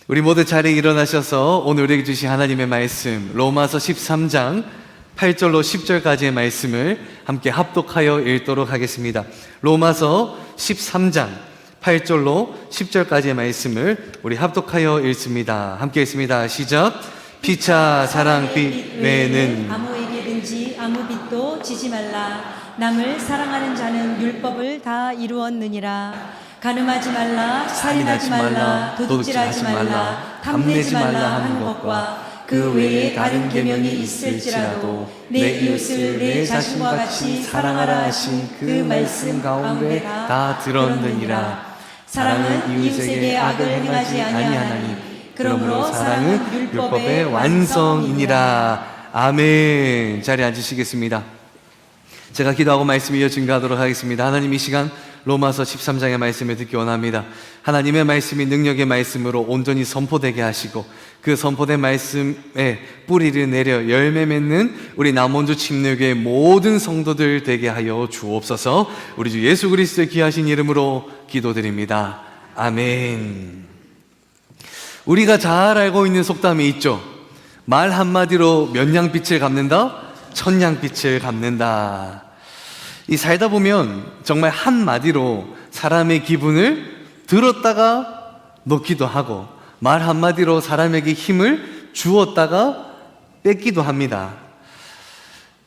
우리 모두 자리에 일어나셔서 오늘 우리에게 주신 하나님의 말씀 로마서 13장 8절로 10절까지의 말씀을 함께 합독하여 읽도록 하겠습니다. 로마서 13장 8절로 10절까지의 말씀을 우리 합독하여 읽습니다. 함께 읽습니다. 시작. 피차 사랑 빛 외에는 아무에게든지 아무 빛도 지지 말라. 남을 사랑하는 자는 율법을 다 이루었느니라. 간음하지 말라, 살인하지 말라, 도둑질하지 말라, 탐내지 말라 하는 것과 그 외에 다른 계명이 있을지라도 내 이웃을 내 자신과 같이 사랑하라 하신 그 말씀 가운데 다 들었느니라. 사랑은 이웃에게 악을 행하지 아니하나니 그러므로 사랑은 율법의 완성이니라. 아멘. 자리에 앉으시겠습니다. 제가 기도하고 말씀 이어 증거하도록 하겠습니다. 하나님, 이 시간 로마서 13장의 말씀을 듣기 원합니다. 하나님의 말씀이 능력의 말씀으로 온전히 선포되게 하시고 그 선포된 말씀에 뿌리를 내려 열매 맺는 우리 남원주 침례교회 모든 성도들 되게 하여 주옵소서. 우리 주 예수 그리스도의 귀하신 이름으로 기도드립니다. 아멘. 우리가 잘 알고 있는 속담이 있죠. 말 한마디로 몇 양빛을 갚는다? 천냥빛을 갚는다. 이 살다 보면 정말 한마디로 사람의 기분을 들었다가 놓기도 하고 말 한마디로 사람에게 힘을 주었다가 뺏기도 합니다.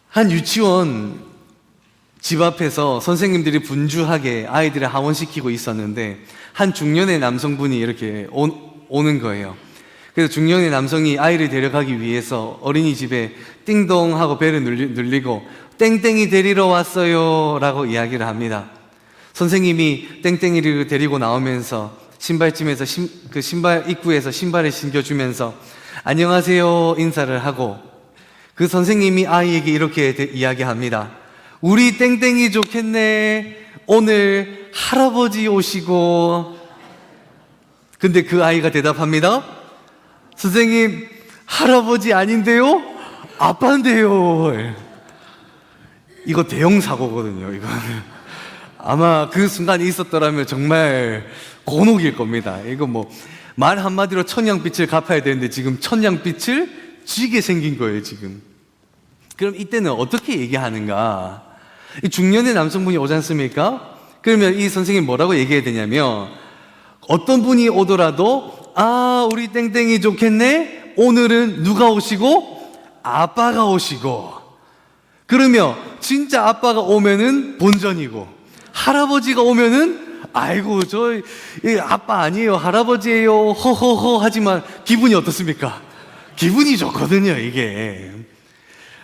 한 유치원 집 앞에서 선생님들이 분주하게 아이들을 하원시키고 있었는데 한 중년의 남성분이 이렇게 오는 거예요. 그래서 중년의 남성이 아이를 데려가기 위해서 어린이집에 띵동 하고 벨을 눌리고 땡땡이 데리러 왔어요 라고 이야기를 합니다. 선생님이 땡땡이를 데리고 나오면서 신발집에서 그 신발 입구에서 신발을 신겨주면서 안녕하세요 인사를 하고 그 선생님이 아이에게 이렇게 이야기합니다. 우리 땡땡이 좋겠네. 오늘 할아버지 오시고. 근데 그 아이가 대답합니다. 선생님, 할아버지 아닌데요? 아빠인데요. 이거 대형 사고거든요. 이거는 아마 그 순간이 있었더라면 정말 곤혹일 겁니다. 이거 뭐 말 한마디로 천냥빛을 갚아야 되는데 지금 천냥빛을 쥐게 생긴 거예요, 지금. 그럼 이때는 어떻게 얘기하는가? 이 중년의 남성분이 오지 않습니까? 그러면 이 선생님이 뭐라고 얘기해야 되냐면, 어떤 분이 오더라도 아, 우리 땡땡이 좋겠네. 오늘은 누가 오시고? 아빠가 오시고. 그러면 진짜 아빠가 오면은 본전이고 할아버지가 오면은 아이고 저 아빠 아니에요, 할아버지예요, 허허허 하지만 기분이 어떻습니까? 기분이 좋거든요. 이게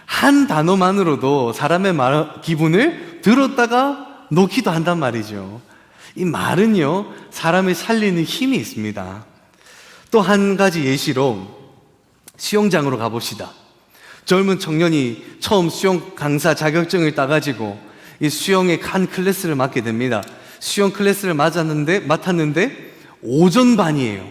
한 단어만으로도 사람의 기분을 들었다가 놓기도 한단 말이죠. 이 말은요 사람을 살리는 힘이 있습니다. 또 한 가지 예시로 수영장으로 가봅시다. 젊은 청년이 처음 수영 강사 자격증을 따가지고 이 수영의 한 클래스를 맡게 됩니다. 수영 클래스를 맡았는데 오전반이에요.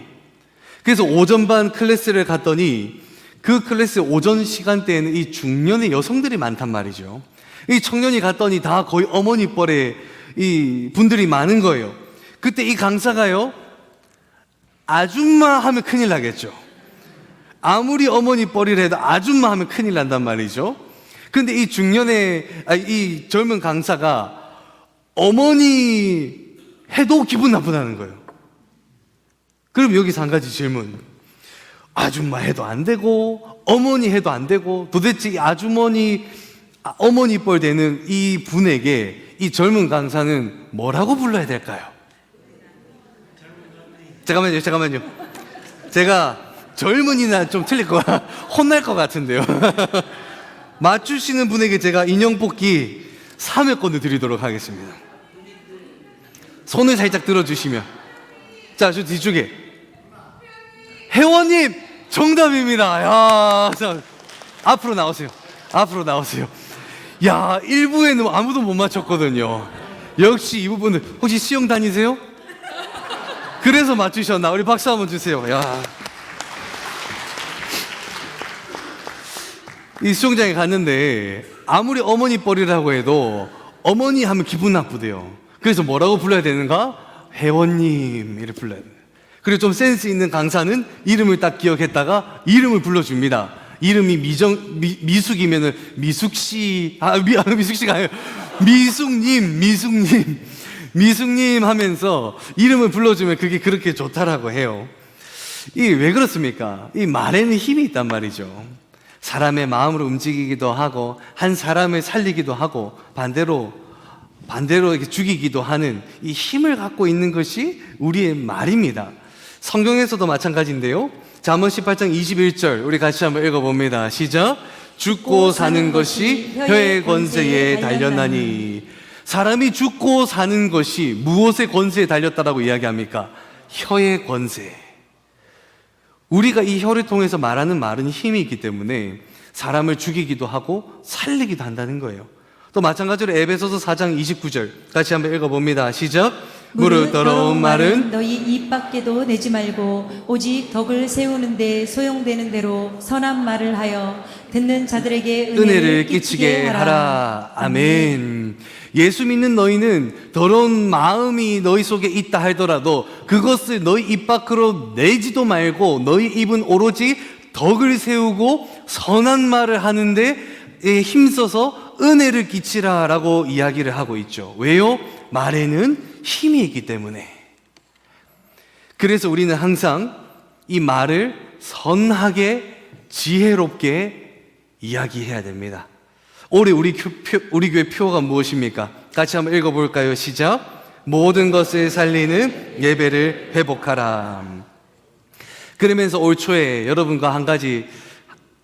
그래서 오전반 클래스를 갔더니 그 클래스 오전 시간대에는 이 중년의 여성들이 많단 말이죠. 이 청년이 갔더니 다 거의 어머니 뻘의 이 분들이 많은 거예요. 그때 이 강사가요, 아줌마 하면 큰일 나겠죠. 아무리 어머니 뻘이라 해도 아줌마 하면 큰일 난단 말이죠. 근데 이 이 젊은 강사가 어머니 해도 기분 나쁘다는 거예요. 그럼 여기서 한 가지 질문. 아줌마 해도 안 되고 어머니 해도 안 되고 도대체 이 어머니 뻘 되는 이 분에게 이 젊은 강사는 뭐라고 불러야 될까요? 잠깐만요. 제가 젊은이나 좀 틀릴 거야. 혼날 것 같은데요. 맞추시는 분에게 제가 인형 뽑기 3회권을 드리도록 하겠습니다. 손을 살짝 들어주시면. 자, 저 뒤쪽에. 회원님! 정답입니다. 야, 자, 앞으로 나오세요. 야, 1부에는 아무도 못 맞췄거든요. 역시 이 부분은, 혹시 수영 다니세요? 그래서 맞추셨나? 우리 박수 한번 주세요. 야. 이 수영장에 갔는데 아무리 어머니 뻘이라고 해도 어머니 하면 기분 나쁘대요. 그래서 뭐라고 불러야 되는가? 회원님 이렇게 불러야 돼요. 그리고 좀 센스 있는 강사는 이름을 딱 기억했다가 이름을 불러줍니다. 이름이 미숙이면은 미숙씨, 미숙씨가 아니에요. 미숙님 하면서 이름을 불러주면 그게 그렇게 좋다라고 해요. 이게 왜 그렇습니까? 이 말에는 힘이 있단 말이죠. 사람의 마음으로 움직이기도 하고, 한 사람을 살리기도 하고, 반대로 이렇게 죽이기도 하는 이 힘을 갖고 있는 것이 우리의 말입니다. 성경에서도 마찬가지인데요. 잠언 18장 21절 우리 같이 한번 읽어봅니다. 시작. 죽고 사는 것이 혀의 권세에 달렸나니. 사람이 죽고 사는 것이 무엇의 권세에 달렸다라고 이야기합니까? 혀의 권세. 우리가 이 혀를 통해서 말하는 말은 힘이 있기 때문에 사람을 죽이기도 하고 살리기도 한다는 거예요. 또 마찬가지로 에베소서 4장 29절 같이 한번 읽어봅니다. 시작. 무릇 더러운 말은 너희 입 밖에도 내지 말고 오직 덕을 세우는 데 소용되는 대로 선한 말을 하여 듣는 자들에게 은혜를 끼치게 하라. 아멘. 예수 믿는 너희는 더러운 마음이 너희 속에 있다 하더라도 그것을 너희 입 밖으로 내지도 말고 너희 입은 오로지 덕을 세우고 선한 말을 하는데 힘써서 은혜를 끼치라라고 이야기를 하고 있죠. 왜요? 말에는 힘이 있기 때문에. 그래서 우리는 항상 이 말을 선하게 지혜롭게 이야기해야 됩니다. 올해 우리 교회 표어가 무엇입니까? 같이 한번 읽어볼까요? 시작. 모든 것을 살리는 예배를 회복하라. 그러면서 올 초에 여러분과 한 가지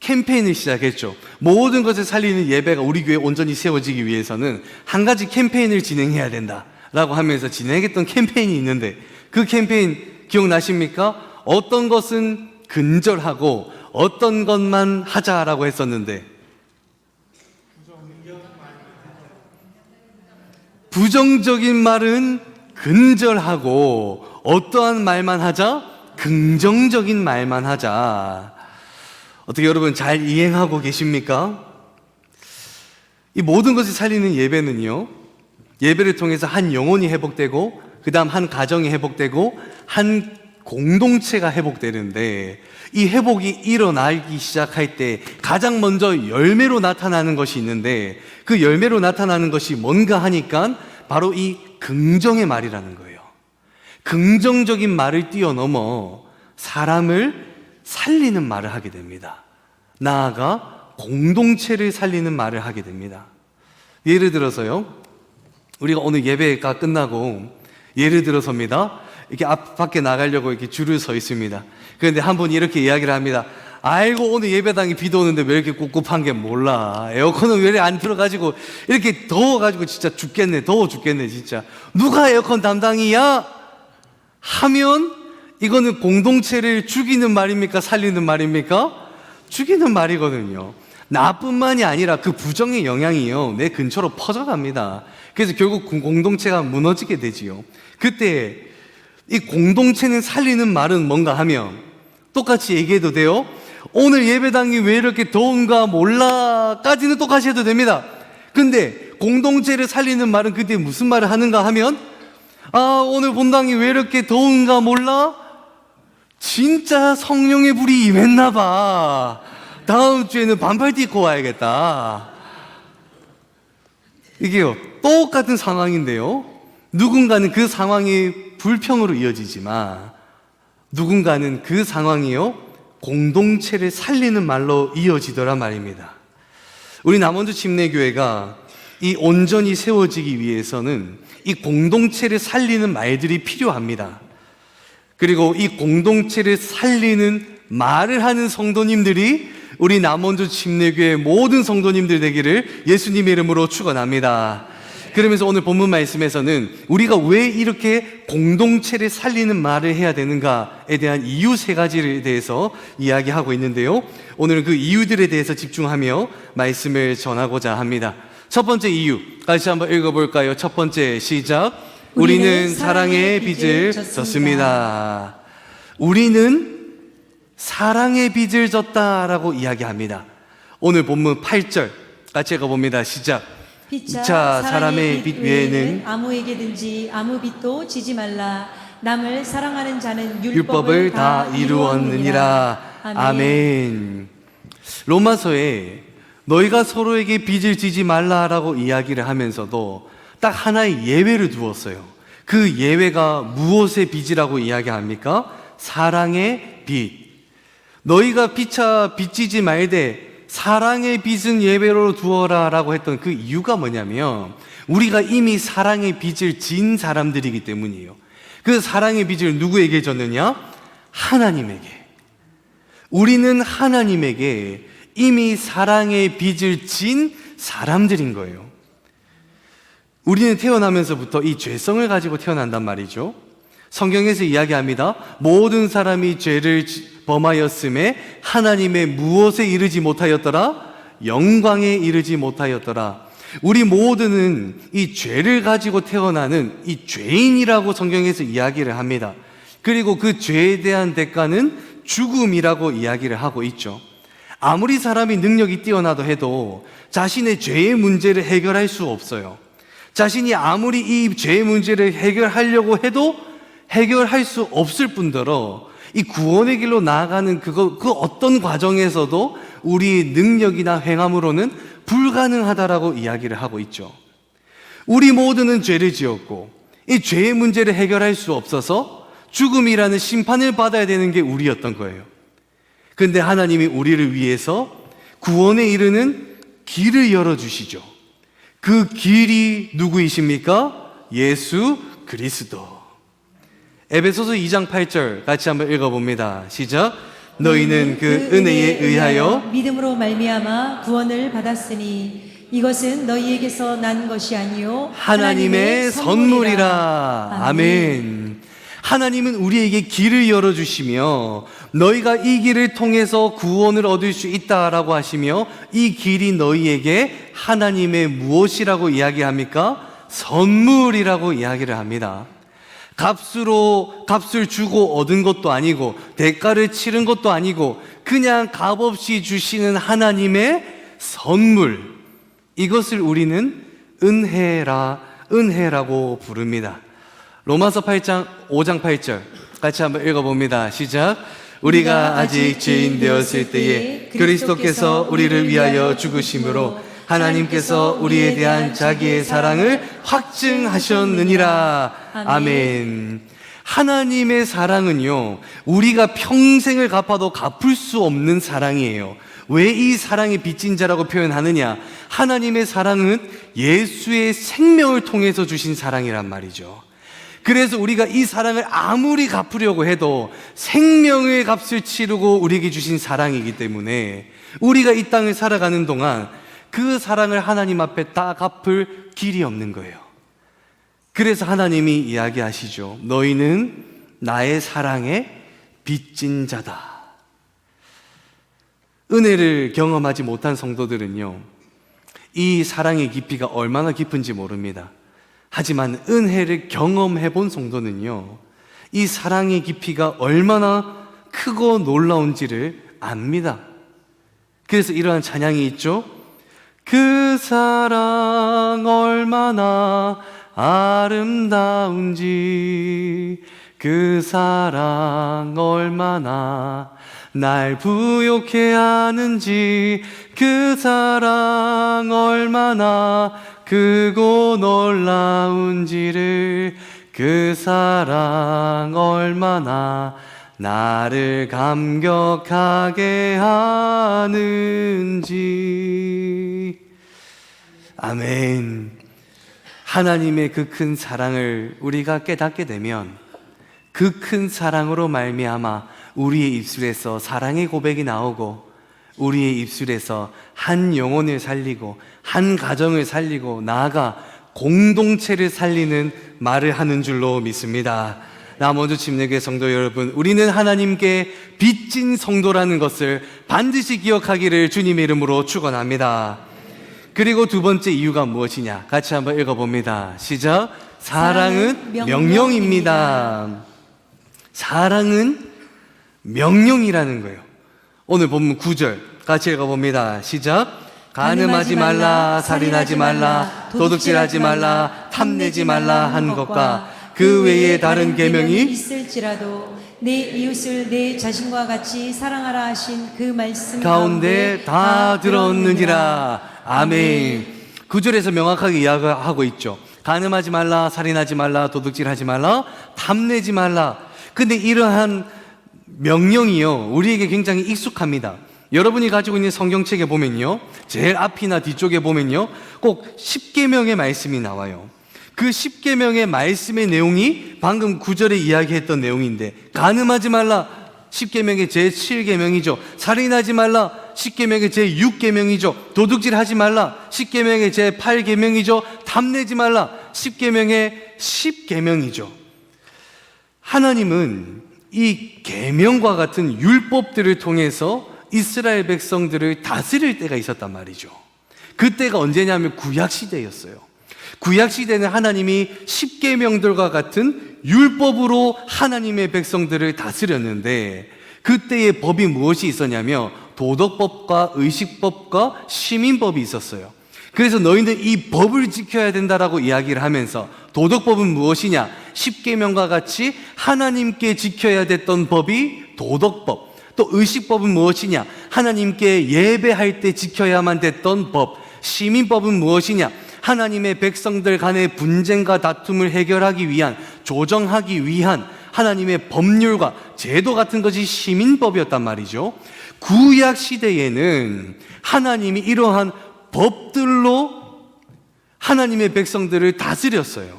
캠페인을 시작했죠. 모든 것을 살리는 예배가 우리 교회에 온전히 세워지기 위해서는 한 가지 캠페인을 진행해야 된다라고 하면서 진행했던 캠페인이 있는데 그 캠페인 기억나십니까? 어떤 것은 근절하고 어떤 것만 하자라고 했었는데 부정적인 말은 근절하고 어떠한 말만 하자? 긍정적인 말만 하자. 어떻게 여러분 잘 이행하고 계십니까? 이 모든 것을 살리는 예배는요, 예배를 통해서 한 영혼이 회복되고 그 다음 한 가정이 회복되고 한 공동체가 회복되는데 이 회복이 일어나기 시작할 때 가장 먼저 열매로 나타나는 것이 있는데 그 열매로 나타나는 것이 뭔가 하니까 바로 이 긍정의 말이라는 거예요. 긍정적인 말을 뛰어넘어 사람을 살리는 말을 하게 됩니다. 나아가 공동체를 살리는 말을 하게 됩니다. 예를 들어서요, 우리가 오늘 예배가 끝나고 예를 들어서입니다. 이렇게 앞 밖에 나가려고 이렇게 줄을 서 있습니다. 그런데 한 분이 이렇게 이야기를 합니다. 아이고 오늘 예배당에 비도 오는데 왜 이렇게 꿉꿉한 게 몰라. 에어컨은 왜 이렇게 안 틀어가지고 이렇게 더워가지고 진짜 죽겠네. 더워 죽겠네 진짜. 누가 에어컨 담당이야? 하면 이거는 공동체를 죽이는 말입니까? 살리는 말입니까? 죽이는 말이거든요. 나뿐만이 아니라 그 부정의 영향이요 내 근처로 퍼져갑니다. 그래서 결국 공동체가 무너지게 되지요. 그때 이 공동체는 살리는 말은 뭔가 하면 똑같이 얘기해도 돼요. 오늘 예배당이 왜 이렇게 더운가 몰라까지는 똑같이 해도 됩니다. 근데 공동체를 살리는 말은 그때 무슨 말을 하는가 하면 오늘 본당이 왜 이렇게 더운가 몰라? 진짜 성령의 불이 임했나 봐. 다음 주에는 반팔티 입고 와야겠다. 이게요 똑같은 상황인데요, 누군가는 그 상황이 불평으로 이어지지만 누군가는 그 상황이요 공동체를 살리는 말로 이어지더란 말입니다. 우리 남원주 침례교회가 이 온전히 세워지기 위해서는 이 공동체를 살리는 말들이 필요합니다. 그리고 이 공동체를 살리는 말을 하는 성도님들이 우리 남원주 침례교회 모든 성도님들 되기를 예수님의 이름으로 축원합니다. 그러면서 오늘 본문 말씀에서는 우리가 왜 이렇게 공동체를 살리는 말을 해야 되는가에 대한 이유 세 가지에 대해서 이야기하고 있는데요, 오늘은 그 이유들에 대해서 집중하며 말씀을 전하고자 합니다. 첫 번째 이유 같이 한번 읽어볼까요? 첫 번째 시작. 우리는 사랑의 빚을 졌습니다. 우리는 사랑의 빚을 졌다라고 이야기합니다. 오늘 본문 8절 같이 읽어봅니다. 시작. 피차 사람의 빚 외에는 아무에게든지 아무 빚도 지지 말라. 남을 사랑하는 자는 율법을 다 이루었느니라. 아멘. 로마서에 너희가 서로에게 빚을 지지 말라라고 이야기를 하면서도 딱 하나의 예외를 두었어요. 그 예외가 무엇의 빚이라고 이야기합니까? 사랑의 빚. 너희가 빚지지 말되 사랑의 빚은 예외로 두어라 라고 했던 그 이유가 뭐냐면 우리가 이미 사랑의 빚을 진 사람들이기 때문이에요. 그 사랑의 빚을 누구에게 졌느냐? 하나님에게. 우리는 하나님에게 이미 사랑의 빚을 진 사람들인 거예요. 우리는 태어나면서부터 이 죄성을 가지고 태어난단 말이죠. 성경에서 이야기합니다. 모든 사람이 죄를 범하였음에 하나님의 무엇에 이르지 못하였더라? 영광에 이르지 못하였더라. 우리 모두는 이 죄를 가지고 태어나는 이 죄인이라고 성경에서 이야기를 합니다. 그리고 그 죄에 대한 대가는 죽음이라고 이야기를 하고 있죠. 아무리 사람이 능력이 뛰어나도 해도 자신의 죄의 문제를 해결할 수 없어요. 자신이 아무리 이 죄의 문제를 해결하려고 해도 해결할 수 없을 뿐더러 이 구원의 길로 나아가는 그 어떤 과정에서도 우리의 능력이나 행함으로는 불가능하다라고 이야기를 하고 있죠. 우리 모두는 죄를 지었고 이 죄의 문제를 해결할 수 없어서 죽음이라는 심판을 받아야 되는 게 우리였던 거예요. 근데 하나님이 우리를 위해서 구원에 이르는 길을 열어주시죠. 그 길이 누구이십니까? 예수 그리스도. 에베소서 2장 8절 같이 한번 읽어봅니다. 시작. 너희는 그 은혜에 의하여 믿음으로 말미암아 구원을 받았으니 이것은 너희에게서 난 것이 아니요 하나님의 선물이라. 아멘. 하나님은 우리에게 길을 열어주시며 너희가 이 길을 통해서 구원을 얻을 수 있다라고 하시며 이 길이 너희에게 하나님의 무엇이라고 이야기합니까? 선물이라고 이야기를 합니다. 값을 주고 얻은 것도 아니고 대가를 치른 것도 아니고 그냥 값없이 주시는 하나님의 선물. 이것을 우리는 은혜라고 부릅니다. 로마서 5장 8절 같이 한번 읽어봅니다. 시작. 우리가 아직 죄인 되었을 때에 그리스도께서 우리를 위하여 죽으심으로 하나님께서 우리에 대한 자기의 사랑을 확증하셨느니라. 아멘. 하나님의 사랑은요, 우리가 평생을 갚아도 갚을 수 없는 사랑이에요. 왜 이 사랑이 빚진 자라고 표현하느냐? 하나님의 사랑은 예수의 생명을 통해서 주신 사랑이란 말이죠. 그래서 우리가 이 사랑을 아무리 갚으려고 해도 생명의 값을 치르고 우리에게 주신 사랑이기 때문에 우리가 이 땅을 살아가는 동안 그 사랑을 하나님 앞에 다 갚을 길이 없는 거예요. 그래서 하나님이 이야기하시죠. 너희는 나의 사랑에 빚진 자다. 은혜를 경험하지 못한 성도들은요, 이 사랑의 깊이가 얼마나 깊은지 모릅니다. 하지만 은혜를 경험해 본 성도는요, 이 사랑의 깊이가 얼마나 크고 놀라운지를 압니다. 그래서 이러한 찬양이 있죠. 그 사랑 얼마나 아름다운지, 그 사랑 얼마나 날 부욕해 하는지, 그 사랑 얼마나 크고 놀라운지를, 그 사랑 얼마나 나를 감격하게 하는지. 아멘. 하나님의 그 큰 사랑을 우리가 깨닫게 되면 그 큰 사랑으로 말미암아 우리의 입술에서 사랑의 고백이 나오고 우리의 입술에서 한 영혼을 살리고 한 가정을 살리고 나아가 공동체를 살리는 말을 하는 줄로 믿습니다. 남원주 침례교회 성도 여러분, 우리는 하나님께 빚진 성도라는 것을 반드시 기억하기를 주님의 이름으로 축원합니다. 그리고 두 번째 이유가 무엇이냐? 같이 한번 읽어봅니다. 시작. 사랑은 명령입니다. 사랑은 명령이라는 거예요. 오늘 본문 9절 같이 읽어봅니다. 시작. 간음하지 말라, 살인하지 말라, 도둑질하지 말라, 탐내지 말라 한 것과 그 외에 다른 계명이 있을지라도 내 이웃을 내 자신과 같이 사랑하라 하신 그 말씀 가운데 다 들었느니라. 아멘. 9절에서 명확하게 이야기하고 있죠. 간음하지 말라, 살인하지 말라, 도둑질하지 말라, 탐내지 말라. 근데 이러한 명령이요, 우리에게 굉장히 익숙합니다. 여러분이 가지고 있는 성경책에 보면요, 제일 앞이나 뒤쪽에 보면요, 꼭 10계명의 말씀이 나와요. 그 10계명의 말씀의 내용이 방금 9절에 이야기했던 내용인데, 간음하지 말라 10계명의 제7계명이죠. 살인하지 말라 10계명의 제6계명이죠. 도둑질하지 말라 10계명의 제8계명이죠. 탐내지 말라 10계명의 10계명이죠. 하나님은 이 계명과 같은 율법들을 통해서 이스라엘 백성들을 다스릴 때가 있었단 말이죠. 그때가 언제냐면 구약시대였어요. 구약시대는 하나님이 10계명들과 같은 율법으로 하나님의 백성들을 다스렸는데, 그때의 법이 무엇이 있었냐면 도덕법과 의식법과 시민법이 있었어요. 그래서 너희는 이 법을 지켜야 된다라고 이야기를 하면서, 도덕법은 무엇이냐? 10계명과 같이 하나님께 지켜야 됐던 법이 도덕법. 또 의식법은 무엇이냐? 하나님께 예배할 때 지켜야만 됐던 법. 시민법은 무엇이냐? 하나님의 백성들 간의 분쟁과 다툼을 해결하기 위한, 조정하기 위한 하나님의 법률과 제도 같은 것이 시민법이었단 말이죠. 구약 시대에는 하나님이 이러한 법들로 하나님의 백성들을 다스렸어요.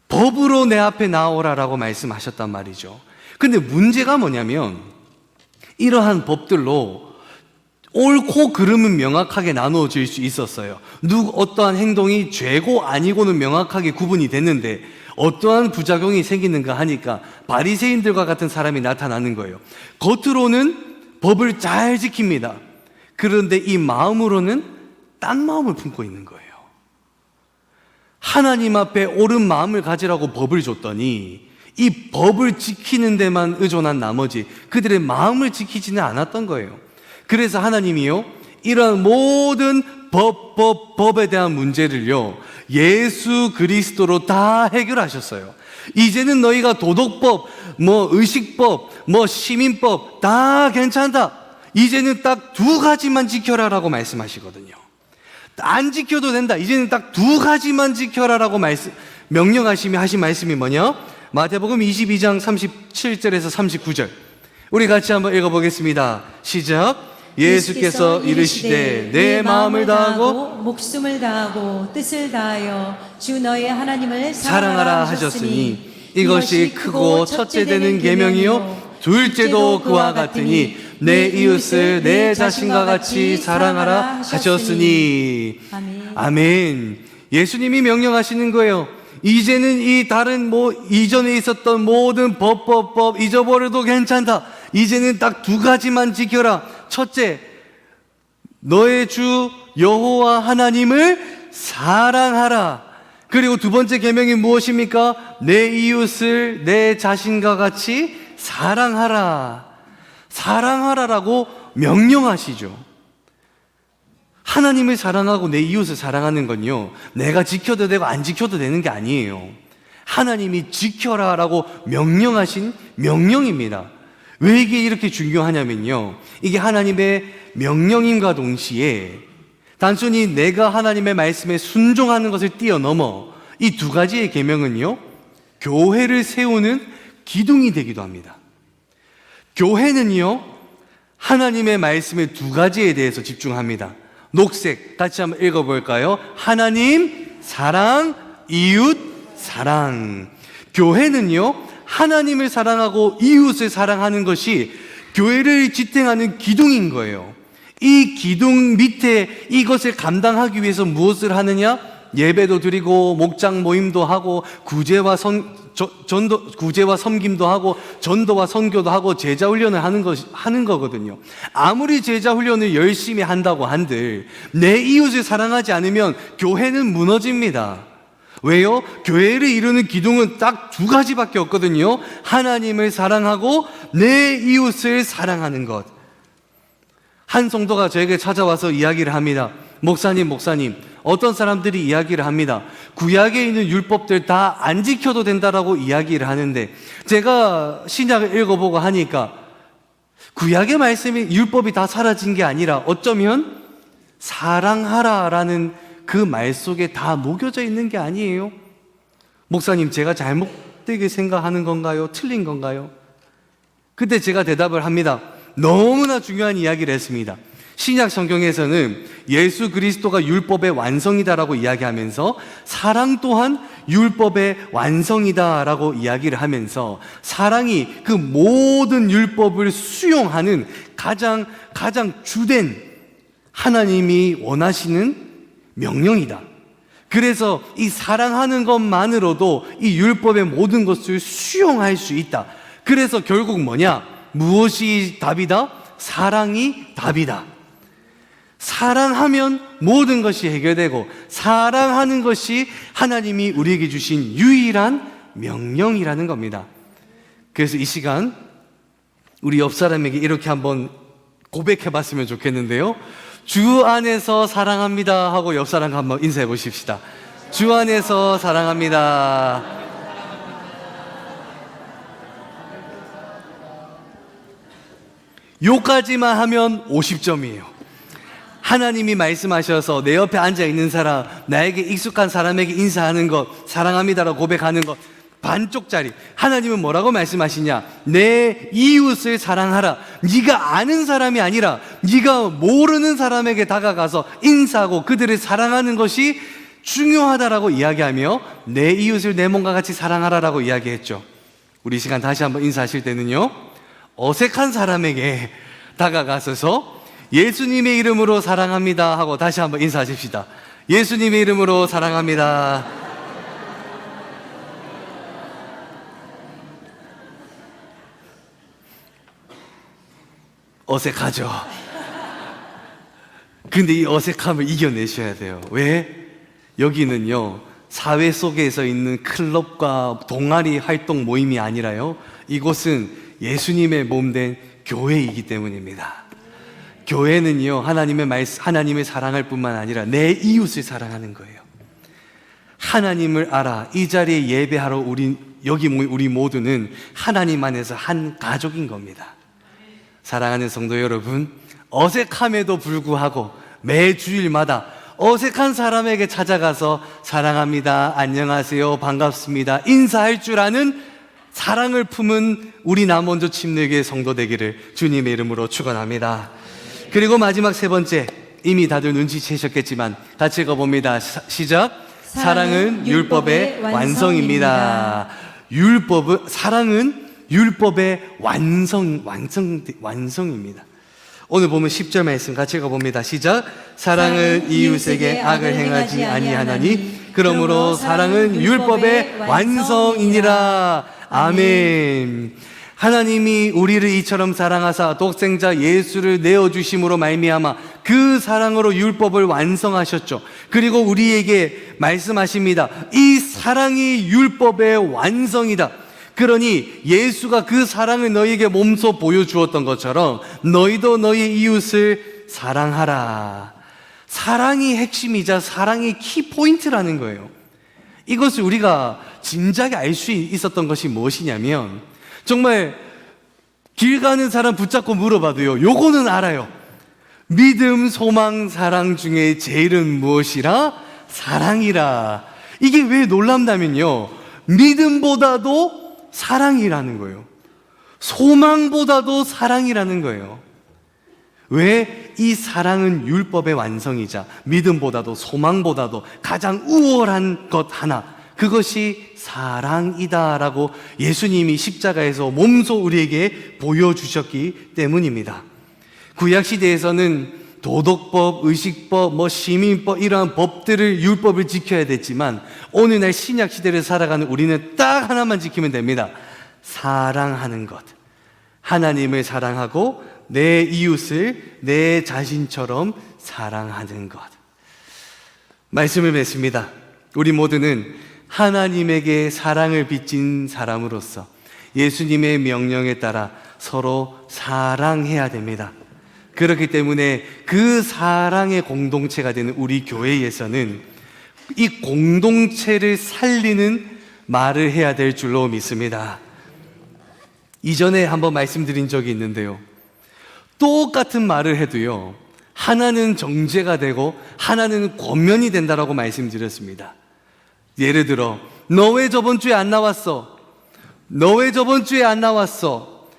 법으로 내 앞에 나오라라고 말씀하셨단 말이죠. 근데 문제가 뭐냐면, 이러한 법들로 옳고 그름은 명확하게 나누어질 수 있었어요. 어떠한 행동이 죄고 아니고는 명확하게 구분이 됐는데, 어떠한 부작용이 생기는가 하니까 바리새인들과 같은 사람이 나타나는 거예요. 겉으로는 법을 잘 지킵니다. 그런데 이 마음으로는 딴 마음을 품고 있는 거예요. 하나님 앞에 옳은 마음을 가지라고 법을 줬더니 이 법을 지키는 데만 의존한 나머지 그들의 마음을 지키지는 않았던 거예요. 그래서 하나님이요, 이러한 모든 법에 대한 문제를요, 예수 그리스도로 다 해결하셨어요. 이제는 너희가 도덕법, 의식법, 시민법 다 괜찮다. 이제는 딱 2가지만 지켜라라고 말씀하시거든요. 안 지켜도 된다. 이제는 딱 2가지만 지켜라라고 명령하시며 하신 말씀이 뭐냐? 마태복음 22장 37절에서 39절. 우리 같이 한번 읽어보겠습니다. 시작. 예수께서 이르시되 내 마음을 다하고 목숨을 다하고 뜻을 다하여 주 너의 하나님을 사랑하라 하셨으니 이것이 크고 첫째 되는 계명이요 둘째도 그와 같으니 내 이웃을 내 자신과 같이 사랑하라 하셨으니. 아멘. 예수님이 명령하시는 거예요. 이제는 이 다른 이전에 있었던 모든 법 잊어버려도 괜찮다. 이제는 딱 2가지만 지켜라. 첫째, 너의 주 여호와 하나님을 사랑하라. 그리고 2번째 계명이 무엇입니까? 내 이웃을 내 자신과 같이 사랑하라. 사랑하라라고 명령하시죠. 하나님을 사랑하고 내 이웃을 사랑하는 건요, 내가 지켜도 되고 안 지켜도 되는 게 아니에요. 하나님이 지켜라라고 명령하신 명령입니다. 왜 이게 이렇게 중요하냐면요, 이게 하나님의 명령임과 동시에 단순히 내가 하나님의 말씀에 순종하는 것을 뛰어넘어 이 2가지의 계명은요, 교회를 세우는 기둥이 되기도 합니다. 교회는요, 하나님의 말씀의 2가지에 대해서 집중합니다. 녹색 같이 한번 읽어볼까요? 하나님 사랑, 이웃 사랑. 교회는요, 하나님을 사랑하고 이웃을 사랑하는 것이 교회를 지탱하는 기둥인 거예요. 이 기둥 밑에 이것을 감당하기 위해서 무엇을 하느냐? 예배도 드리고 목장 모임도 하고 구제와 섬김도 하고 전도와 선교도 하고 제자 훈련을 하는 거거든요. 아무리 제자 훈련을 열심히 한다고 한들 내 이웃을 사랑하지 않으면 교회는 무너집니다. 왜요? 교회를 이루는 기둥은 딱 2가지밖에 없거든요. 하나님을 사랑하고 내 이웃을 사랑하는 것. 한 성도가 저에게 찾아와서 이야기를 합니다. 목사님, 어떤 사람들이 이야기를 합니다. 구약에 있는 율법들 다 안 지켜도 된다라고 이야기를 하는데, 제가 신약을 읽어보고 하니까 구약의 말씀이 율법이 다 사라진 게 아니라 어쩌면 사랑하라라는 그 말 속에 다 녹여져 있는 게 아니에요? 목사님, 제가 잘못되게 생각하는 건가요? 틀린 건가요? 그때 제가 대답을 합니다. 너무나 중요한 이야기를 했습니다. 신약 성경에서는 예수 그리스도가 율법의 완성이다라고 이야기하면서 사랑 또한 율법의 완성이다라고 이야기를 하면서 사랑이 그 모든 율법을 수용하는 가장 주된 하나님이 원하시는 명령이다. 그래서 이 사랑하는 것만으로도 이 율법의 모든 것을 수용할 수 있다. 그래서 결국 뭐냐? 무엇이 답이다? 사랑이 답이다. 사랑하면 모든 것이 해결되고, 사랑하는 것이 하나님이 우리에게 주신 유일한 명령이라는 겁니다. 그래서 이 시간 우리 옆 사람에게 이렇게 한번 고백해 봤으면 좋겠는데요. 주 안에서 사랑합니다 하고 옆 사람과 한번 인사해 보십시다. 주 안에서 사랑합니다. 요까지만 하면 50점이에요. 하나님이 말씀하셔서 내 옆에 앉아있는 사람, 나에게 익숙한 사람에게 인사하는 것, 사랑합니다라고 고백하는 것, 반쪽짜리. 하나님은 뭐라고 말씀하시냐? 내 이웃을 사랑하라. 네가 아는 사람이 아니라 네가 모르는 사람에게 다가가서 인사하고 그들을 사랑하는 것이 중요하다라고 이야기하며 내 이웃을 내 몸과 같이 사랑하라라고 이야기했죠. 우리 이 시간 다시 한번 인사하실 때는요, 어색한 사람에게 다가가셔서 예수님의 이름으로 사랑합니다 하고 다시 한번 인사하십시다. 예수님의 이름으로 사랑합니다. 어색하죠? 근데 이 어색함을 이겨내셔야 돼요. 왜? 여기는요, 사회 속에서 있는 클럽과 동아리 활동 모임이 아니라요, 이곳은 예수님의 몸된 교회이기 때문입니다. 교회는요, 하나님을 사랑할 뿐만 아니라 내 이웃을 사랑하는 거예요. 하나님을 알아. 이 자리에 예배하러 우리 모두는 하나님 안에서 한 가족인 겁니다. 사랑하는 성도 여러분, 어색함에도 불구하고 매 주일마다 어색한 사람에게 찾아가서 사랑합니다, 안녕하세요, 반갑습니다, 인사할 줄 아는 사랑을 품은 우리 남원주 침례교회 성도 되기를 주님의 이름으로 축원합니다. 그리고 마지막 세 번째, 이미 다들 눈치채셨겠지만 같이 읽어봅니다. 시작. 사랑은 율법의 완성입니다. 사랑은 율법의 완성입니다. 오늘 보면 10절 말씀 같이 읽어봅니다. 시작. 사랑은 이웃에게 악을 행하지 아니하나니 그러므로 사랑은 율법의 완성이니라. 아멘. 하나님이 우리를 이처럼 사랑하사 독생자 예수를 내어주심으로 말미암아 그 사랑으로 율법을 완성하셨죠. 그리고 우리에게 말씀하십니다. 이 사랑이 율법의 완성이다. 그러니 예수가 그 사랑을 너희에게 몸소 보여주었던 것처럼 너희도 너희 이웃을 사랑하라. 사랑이 핵심이자 사랑이 키포인트라는 거예요. 이것을 우리가 진작에 알 수 있었던 것이 무엇이냐면, 정말 길 가는 사람 붙잡고 물어봐도요, 요거는 알아요. 믿음, 소망, 사랑 중에 제일은 무엇이라? 사랑이라. 이게 왜 놀랍냐면요, 믿음보다도 사랑이라는 거예요. 소망보다도 사랑이라는 거예요. 왜? 이 사랑은 율법의 완성이자 믿음보다도 소망보다도 가장 우월한 것 하나, 그것이 사랑이다라고 예수님이 십자가에서 몸소 우리에게 보여주셨기 때문입니다. 구약시대에서는 도덕법, 의식법, 시민법, 이러한 법들을, 율법을 지켜야 됐지만 오늘날 신약시대를 살아가는 우리는 딱 하나만 지키면 됩니다. 사랑하는 것. 하나님을 사랑하고 내 이웃을 내 자신처럼 사랑하는 것. 말씀을 맺습니다. 우리 모두는 하나님에게 사랑을 빚진 사람으로서 예수님의 명령에 따라 서로 사랑해야 됩니다. 그렇기 때문에 그 사랑의 공동체가 되는 우리 교회에서는 이 공동체를 살리는 말을 해야 될 줄로 믿습니다. 이전에 한번 말씀드린 적이 있는데요, 똑같은 말을 해도요, 하나는 정죄가 되고 하나는 권면이 된다라고 말씀드렸습니다. 예를 들어, 너 왜 저번 주에 안 나왔어? 너 왜 저번 주에 안 나왔어?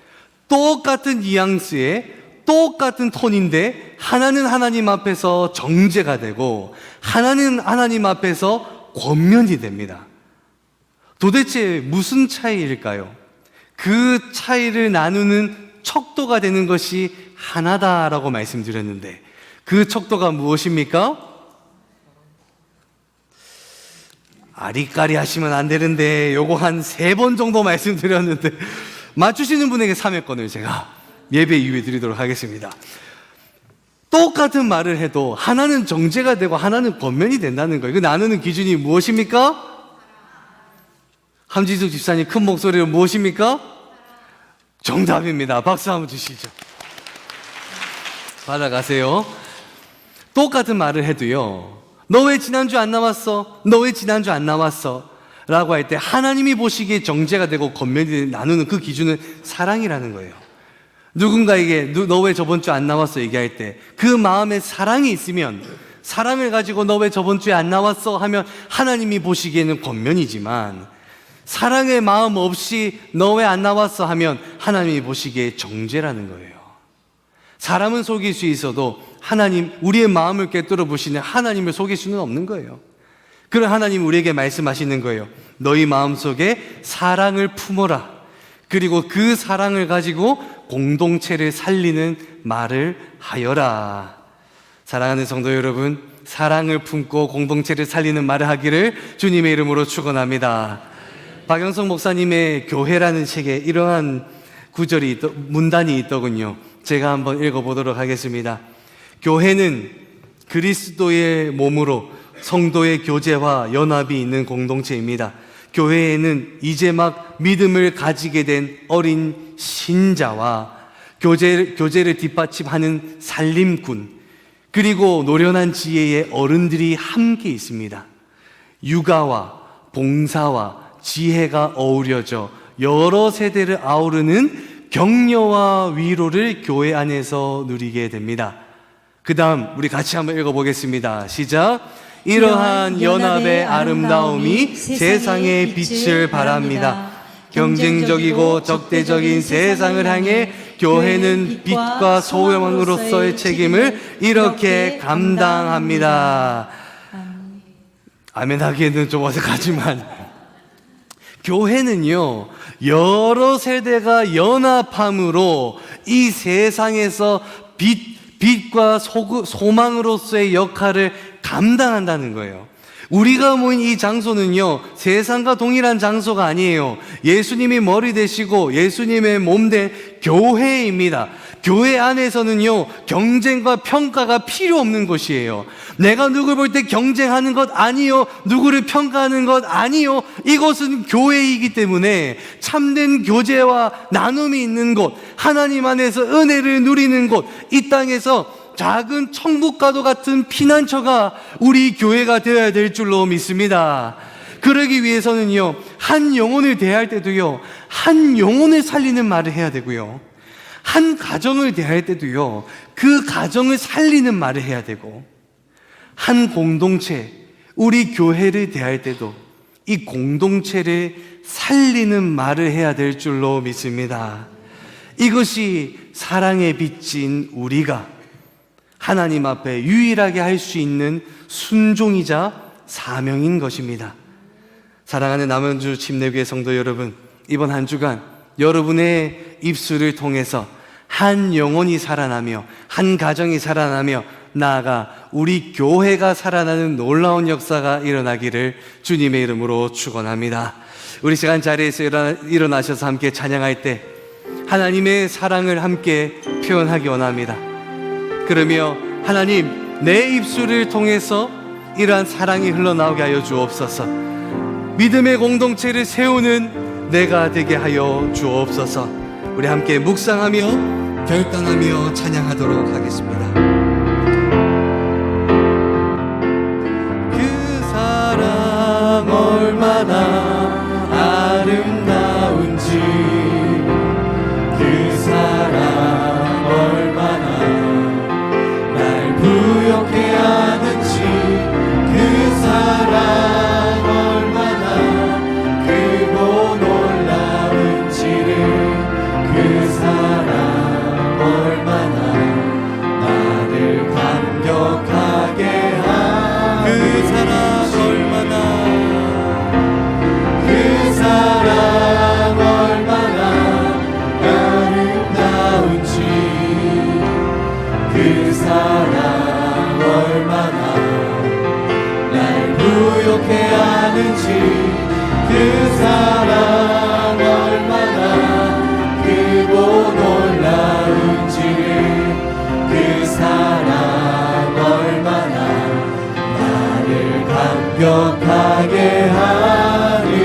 똑같은 뉘앙스에 똑같은 톤인데 하나는 하나님 앞에서 정죄가 되고 하나는 하나님 앞에서 권면이 됩니다. 도대체 무슨 차이일까요? 그 차이를 나누는 척도가 되는 것이 하나다라고 말씀드렸는데, 그 척도가 무엇입니까? 아리까리 하시면 안 되는데 요거 한 3번 정도 말씀드렸는데 맞추시는 분에게 3회권을 제가 예배 이후에 드리도록 하겠습니다. 똑같은 말을 해도 하나는 정죄가 되고 하나는 권면이 된다는 거예요. 그 나누는 기준이 무엇입니까? 함지숙 집사님 큰 목소리로 무엇입니까? 정답입니다. 박수 한번 주시죠. 받아가세요. 똑같은 말을 해도요, 너 왜 지난주 안 나왔어? 너 왜 지난주 안 나왔어? 라고 할 때 하나님이 보시기에 정죄가 되고 권면이 나누는 그 기준은 사랑이라는 거예요. 누군가에게 너 왜 저번 주 안 나왔어 얘기할 때 그 마음에 사랑이 있으면, 사랑을 가지고 너 왜 저번 주에 안 나왔어 하면 하나님이 보시기에는 권면이지만, 사랑의 마음 없이 너 왜 안 나왔어 하면 하나님이 보시기에 정죄라는 거예요. 사람은 속일 수 있어도 하나님, 우리의 마음을 꿰뚫어 보시는 하나님을 속일 수는 없는 거예요. 그런 하나님 우리에게 말씀하시는 거예요. 너희 마음속에 사랑을 품어라. 그리고 그 사랑을 가지고 공동체를 살리는 말을 하여라. 사랑하는 성도 여러분, 사랑을 품고 공동체를 살리는 말을 하기를 주님의 이름으로 축원합니다. 박영성 목사님의 교회라는 책에 이러한 구절이 문단이 있더군요. 제가 한번 읽어보도록 하겠습니다. 교회는 그리스도의 몸으로 성도의 교제와 연합이 있는 공동체입니다. 교회에는 이제 막 믿음을 가지게 된 어린 신자와 교제를 뒷받침하는 살림꾼, 그리고 노련한 지혜의 어른들이 함께 있습니다. 육아와 봉사와 지혜가 어우러져 여러 세대를 아우르는 격려와 위로를 교회 안에서 누리게 됩니다. 그 다음 우리 같이 한번 읽어보겠습니다. 시작. 이러한 연합의 아름다움이 세상의 빛을 발합니다. 경쟁적이고 적대적인 세상을 향해 교회는 빛과 소망으로서의 책임을 이렇게 감당합니다. 아멘 하기에는 좀 어색하지만, 교회는요, 여러 세대가 연합함으로 이 세상에서 빛과 소망으로서의 역할을 감당한다는 거예요. 우리가 모인 이 장소는요, 세상과 동일한 장소가 아니에요. 예수님이 머리 되시고 예수님의 몸 된 교회입니다. 교회 안에서는요, 경쟁과 평가가 필요 없는 곳이에요. 내가 누굴 볼 때 경쟁하는 것 아니요, 누구를 평가하는 것 아니요, 이곳은 교회이기 때문에 참된 교제와 나눔이 있는 곳, 하나님 안에서 은혜를 누리는 곳, 이 땅에서 작은 천국과도 같은 피난처가 우리 교회가 되어야 될 줄로 믿습니다. 그러기 위해서는요, 한 영혼을 대할 때도요, 한 영혼을 살리는 말을 해야 되고요, 한 가정을 대할 때도요, 그 가정을 살리는 말을 해야 되고, 한 공동체, 우리 교회를 대할 때도 이 공동체를 살리는 말을 해야 될 줄로 믿습니다. 이것이 사랑의 빛인 우리가 하나님 앞에 유일하게 할 수 있는 순종이자 사명인 것입니다. 사랑하는 남원주 침례교회 성도 여러분, 이번 한 주간 여러분의 입술을 통해서 한 영혼이 살아나며 한 가정이 살아나며 나아가 우리 교회가 살아나는 놀라운 역사가 일어나기를 주님의 이름으로 축원합니다. 우리 시간 자리에서 일어나셔서 함께 찬양할 때 하나님의 사랑을 함께 표현하기 원합니다. 그러며 하나님, 내 입술을 통해서 이러한 사랑이 흘러나오게 하여 주옵소서. 믿음의 공동체를 세우는 내가 되게 하여 주옵소서. 우리 함께 묵상하며 결단하며 찬양하도록 하겠습니다. 그 사랑 얼마나 아름다운지, 그 사랑 얼마나 날 부욕해 하는지, 그 사랑 얼마나 크고 놀라운지를, 그 사랑 얼마나 나를 감격하게 하는지, 그 사랑 얼마나, 그 사랑 얼마나 아름다운지, 그 사랑 얼마나 날 부욕해 하는지, 그 사랑 얼마나 크고 놀라운지를, 그 사랑 얼마나 나를 감격하게 하는지.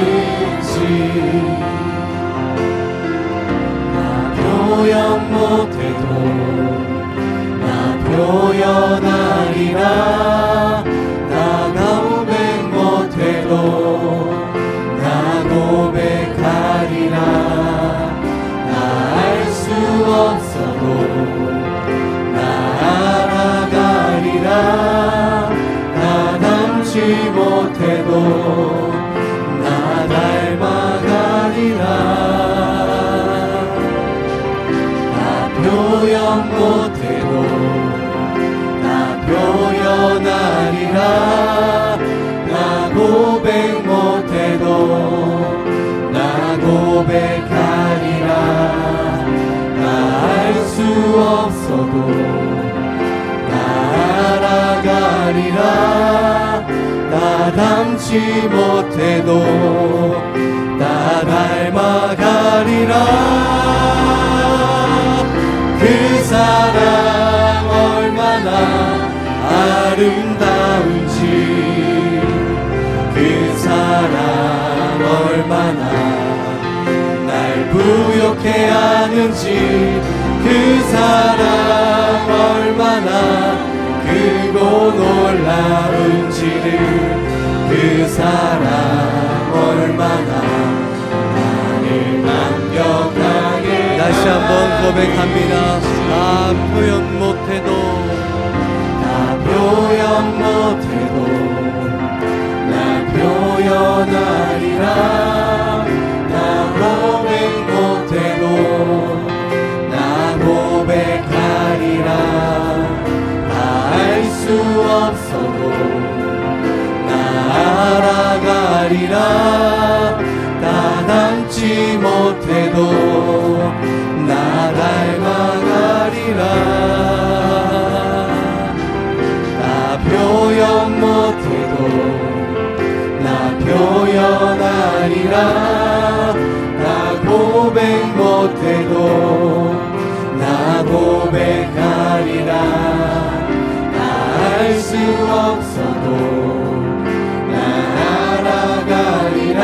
나 표현 못해도 나 표현하리라, 나 고백 못해도 나 고백하리라, 나 알 수 없어도 나 알아가리라, 나 닮지 못해도 나 닮아가리라, 나 표현 못해도 나 표현하리라, 나 고백 못해도 나 고백하리라, 나 알 수 없어도 나 알아가리라, 나 닮지 못해도 나 닮아가리라. 그 사랑 얼마나 아름다운지, 그 사랑 얼마나 날 부욕해 하는지, 그 사랑 얼마나 크고 놀라운지를, 그 사랑 얼마나 나를 감격하게. 다시 한번 고백합니다. 나 표현 못해도, 나 표현 못해도 나 표현하리라, 나 고백 못해도 나 고백하리라, 나 알 수 없어도 나 알아가리라, 나 닮지 못해도 나 닮아가리라, 나 표현 못해도 나 표현하리라, 나 고백 못해도 나 고백하리라, 나 알 수 없어도 나 알아가리라,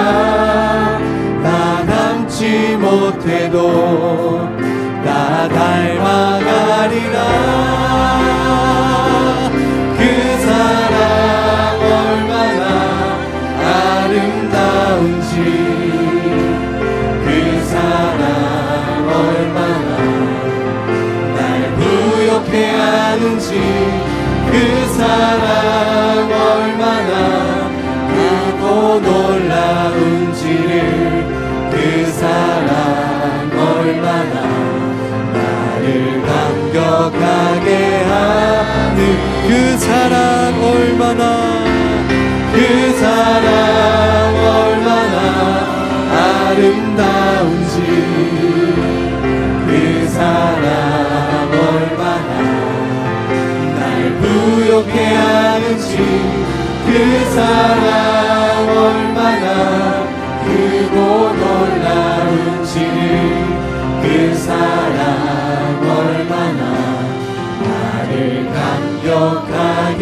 나 닮지 못해도 나 닮아가리라. 그 사랑 얼마나 아름다운지, 그 사랑 얼마나 날 부욕해 하는지, 그 사랑 얼마나 크고 놀라운지를, 그 사랑 얼마나 나를 감격하게 하는, 그 사랑 얼마나, 그 사랑 얼마나 아름다운지, 그 사랑 얼마나 날 부욕해 하는지, 그 사랑 얼마나 크고 놀라운지를, 그 사랑 얼마나 나를 감격하게